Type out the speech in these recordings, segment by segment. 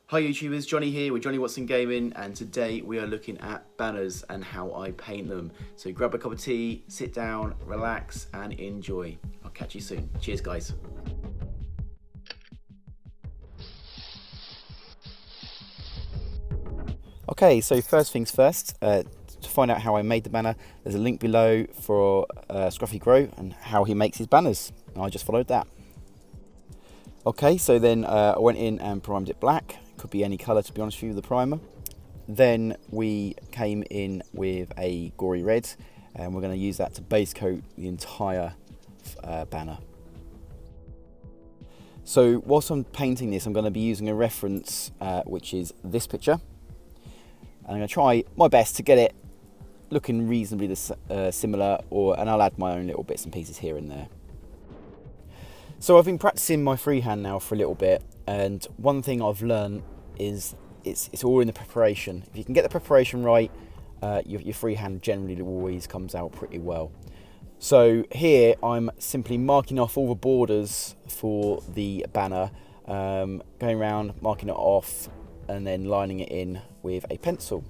Hi YouTubers, Johnny here with Johnny Watson Gaming, and today we are looking at banners and how I paint them. So grab a cup of tea, sit down, relax and enjoy. I'll catch you soon. Cheers guys. Okay, so first things first, to find out how I made the banner, there's a link below for Scruffy Grow and how he makes his banners. And I just followed that. Okay, so then I went in and primed it black. Could be any colour, to be honest with you, the primer. Then we came in with a gory red, and we're going to use that to base coat the entire banner. So whilst I'm painting this, I'm going to be using a reference which is this picture. And I'm going to try my best to get it looking reasonably similar, and I'll add my own little bits and pieces here and there. So I've been practicing my freehand now for a little bit, and one thing I've learned is it's all in the preparation. If you can get the preparation right, your freehand generally always comes out pretty well. So here I'm simply marking off all the borders for the banner, going around, marking it off, and then lining it in with a pencil.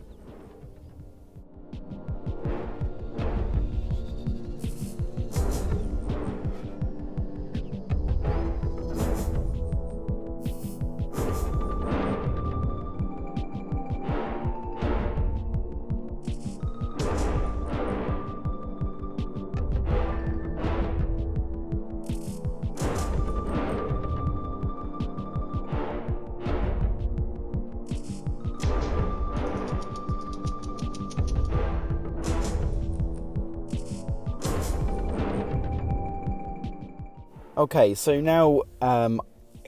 Okay, so now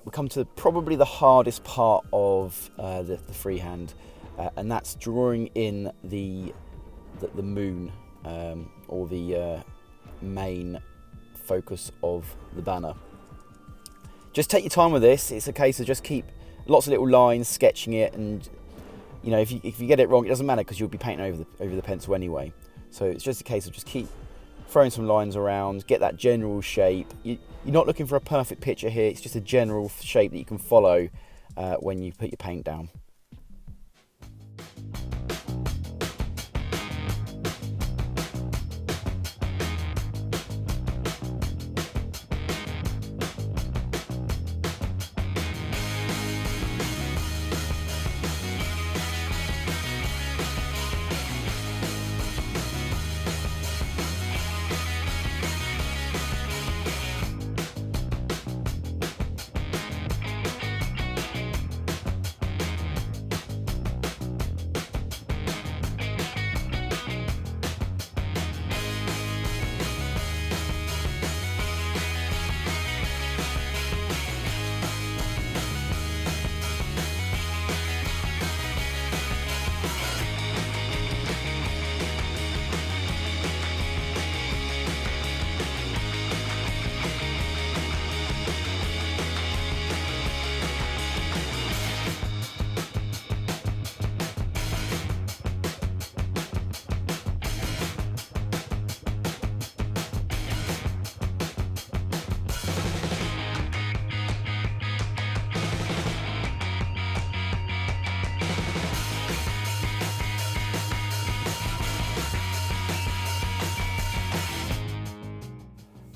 we come to probably the hardest part of the freehand, and that's drawing in the moon, or the main focus of the banner. Just take your time with this. It's a case of just keep lots of little lines, sketching it, and you know, if you get it wrong, it doesn't matter because you'll be painting over the pencil anyway. So it's just a case of just keep throwing some lines around, get that general shape. You're not looking for a perfect picture here, it's just a general shape that you can follow when you put your paint down.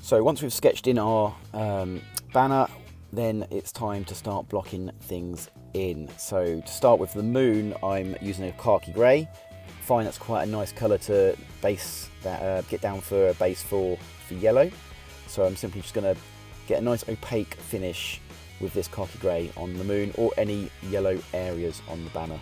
So once we've sketched in our banner, then it's time to start blocking things in. So to start with the moon, I'm using a khaki grey. I find that's quite a nice colour to base that, get down for a base for yellow. So I'm simply just going to get a nice opaque finish with this khaki grey on the moon or any yellow areas on the banner.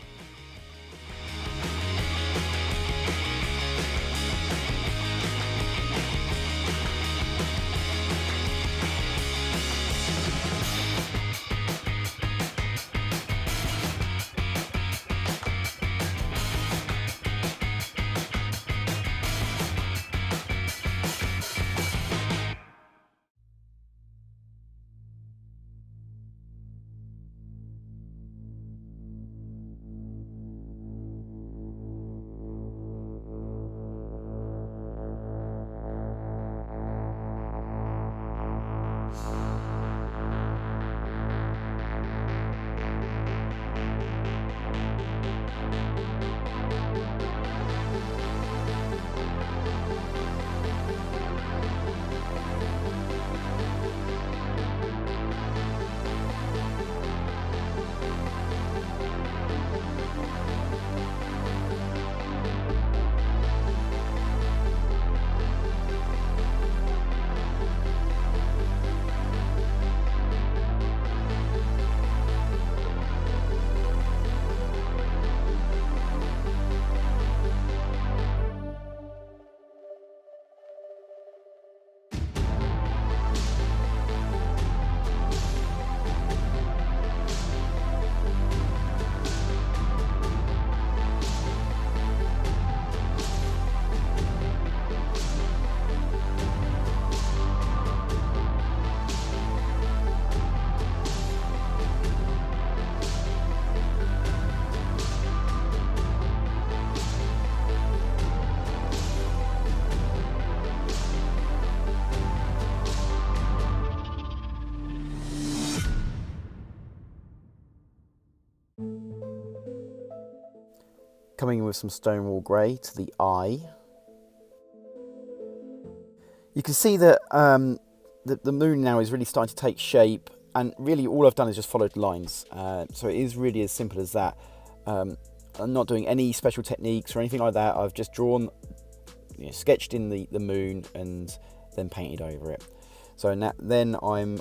Coming in with some Stonewall Grey to the eye. You can see that the moon now is really starting to take shape, and really all I've done is just followed lines. So it is really as simple as that. I'm not doing any special techniques or anything like that. I've just drawn, sketched in the moon and then painted over it. So then I'm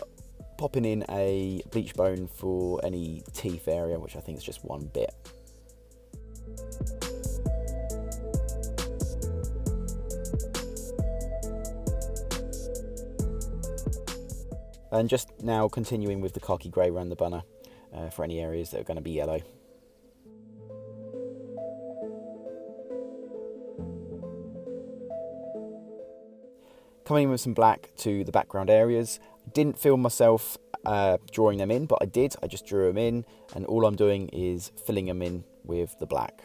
popping in a bleach bone for any teeth area, which I think is just one bit. And just now continuing with the khaki grey around the banner for any areas that are going to be yellow. Coming in with some black to the background areas. Didn't feel myself drawing them in, but I did. I just drew them in, and all I'm doing is filling them in with the black.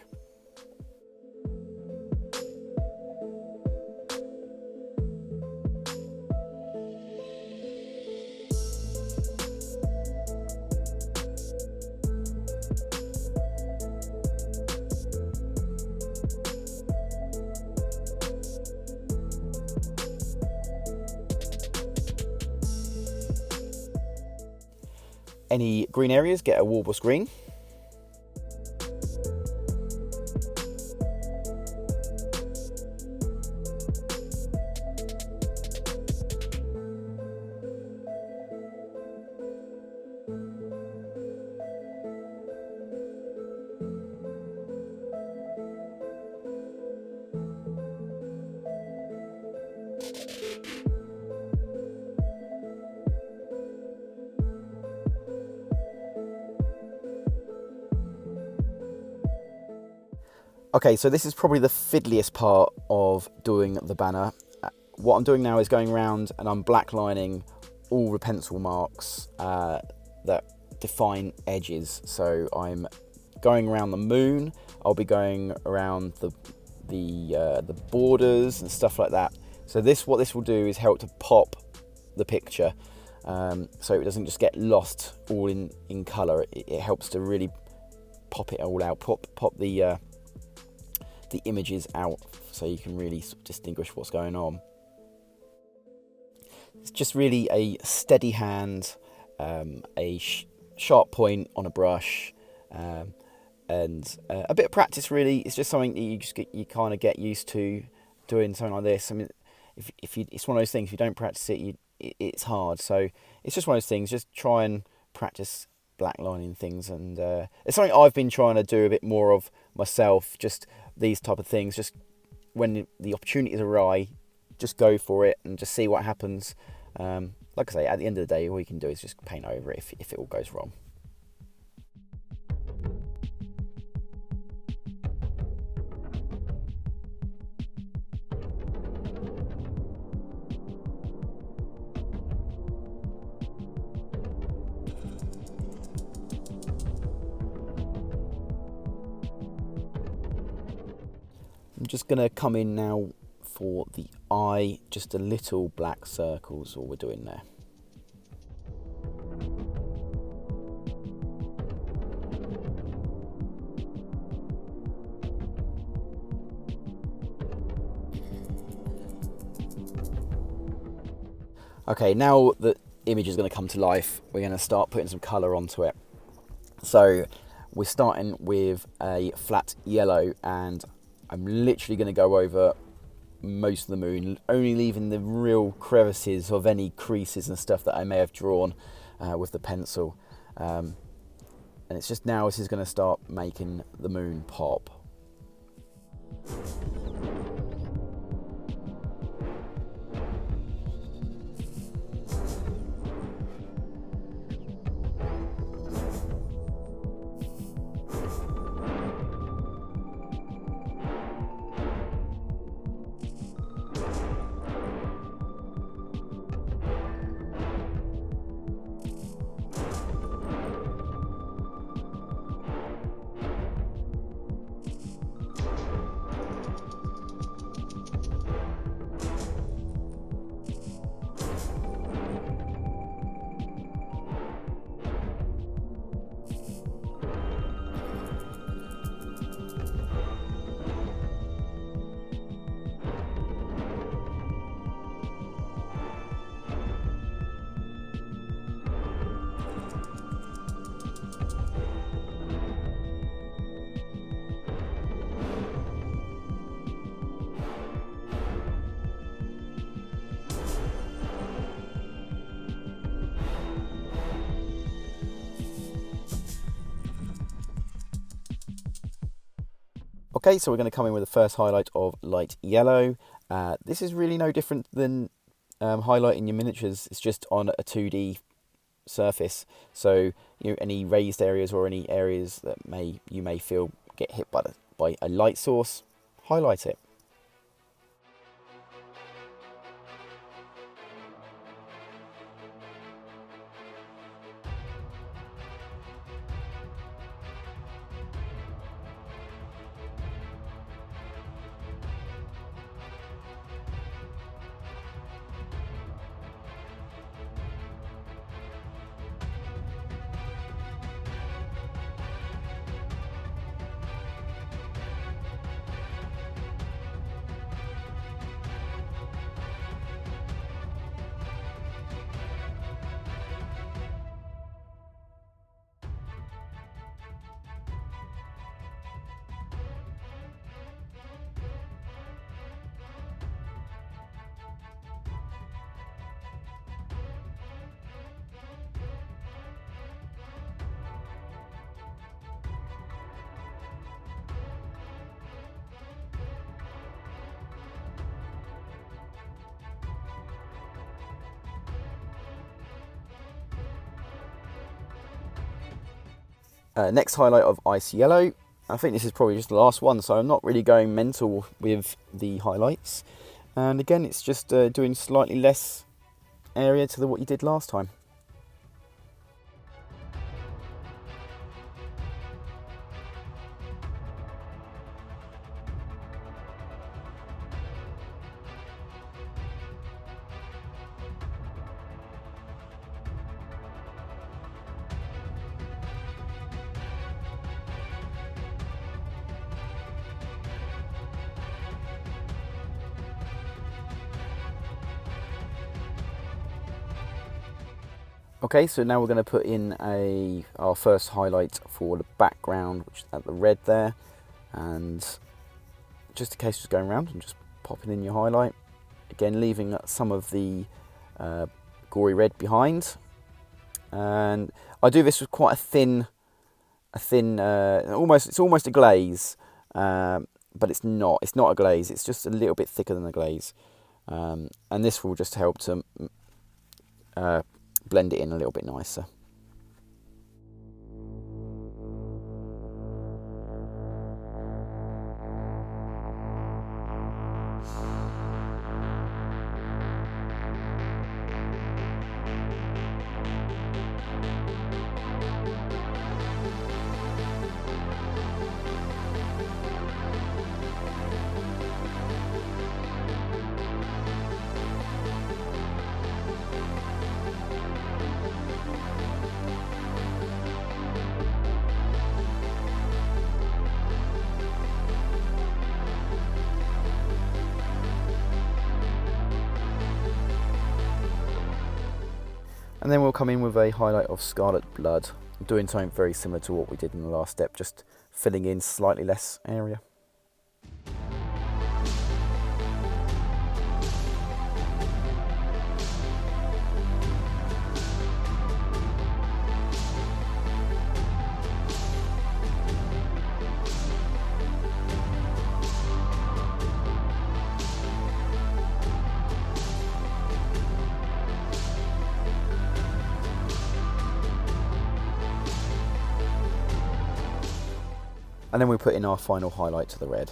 Any green areas get a Warboss green. Okay, so this is probably the fiddliest part of doing the banner. What I'm doing now is going around and I'm blacklining all the pencil marks that define edges. So I'm going around the moon, I'll be going around the borders and stuff like that. So what this will do is help to pop the picture, so it doesn't just get lost all in colour. It helps to really pop it all out, pop the images out, so you can really sort of distinguish what's going on. It's just really a steady hand, a sharp point on a brush, and a bit of practice. Really, it's just something that you kind of get used to doing something like this. I mean, it's one of those things. If you don't practice it, it's hard. So it's just one of those things. Just try and practice blacklining things, and it's something I've been trying to do a bit more of myself. Just these type of things, just when the opportunities arise, just go for it and just see what happens. Like I say, at the end of the day, all you can do is just paint over it if it all goes wrong. I'm just going to come in now for the eye, just a little black circles, all we're doing there. Okay, now the image is going to come to life, we're going to start putting some colour onto it. So we're starting with a flat yellow, and I'm literally going to go over most of the moon, only leaving the real crevices of any creases and stuff that I may have drawn with the pencil. And it's just now this is going to start making the moon pop. Okay, so we're going to come in with the first highlight of light yellow. This is really no different than highlighting your miniatures. It's just on a 2D surface. So any raised areas or any areas that you may feel get hit by a light source, highlight it. Next highlight of ice yellow. I think this is probably just the last one, so I'm not really going mental with the highlights. And again, it's just doing slightly less area to what you did last time. Okay, so now we're going to put in our first highlight for the background, which is at the red there, and just in case it's going around, and just popping in your highlight. Again, leaving some of the gory red behind, and I do this with quite it's almost a glaze, but it's not a glaze. It's just a little bit thicker than a glaze, and this will just help to blend it in a little bit nicer. And then we'll come in with a highlight of Scarlet Blood, doing something very similar to what we did in the last step, just filling in slightly less area. And then we put in our final highlight to the red.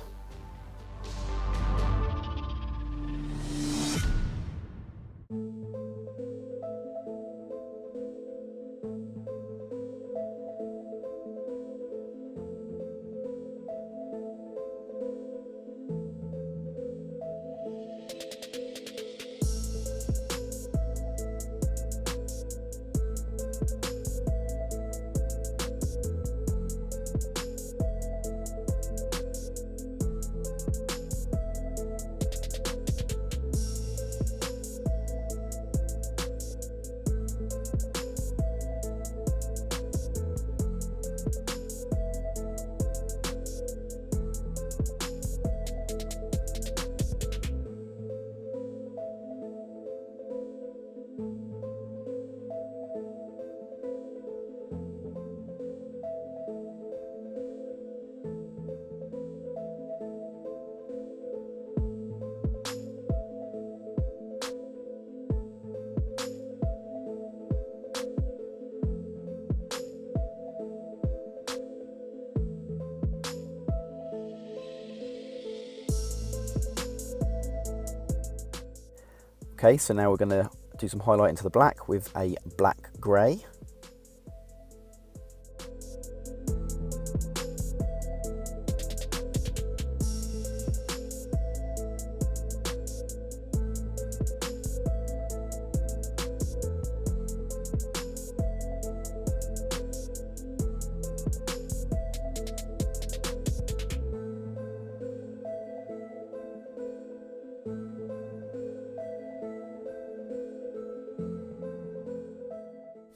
Okay, so now we're going to do some highlight into the black with a black grey.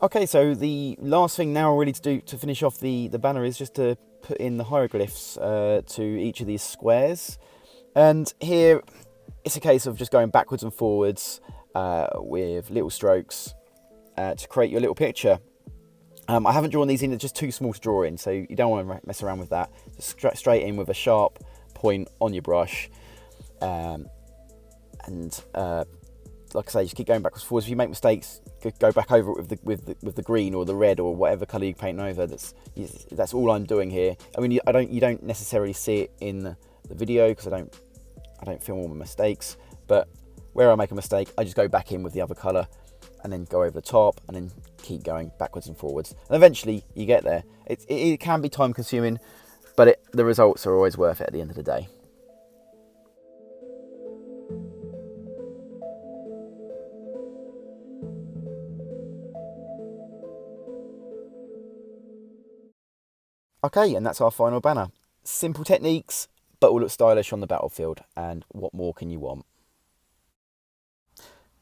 Okay, so the last thing now really to do to finish off the banner is just to put in the hieroglyphs to each of these squares. And here it's a case of just going backwards and forwards with little strokes to create your little picture. I haven't drawn these in, they're just too small to draw in, so you don't want to mess around with that. Just straight in with a sharp point on your brush. Like I say, just keep going backwards and forwards. If you make mistakes, go back over it with the green or the red or whatever colour you're painting over. That's all I'm doing here. I mean, you don't necessarily see it in the video because I don't film all my mistakes. But where I make a mistake, I just go back in with the other colour and then go over the top and then keep going backwards and forwards. And eventually you get there. It can be time consuming, but the results are always worth it at the end of the day. Okay, and that's our final banner. Simple techniques, but will look stylish on the battlefield. And what more can you want?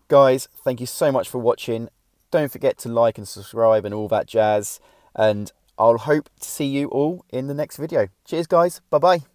Guys, thank you so much for watching. Don't forget to like and subscribe and all that jazz. And I'll hope to see you all in the next video. Cheers, guys. Bye-bye.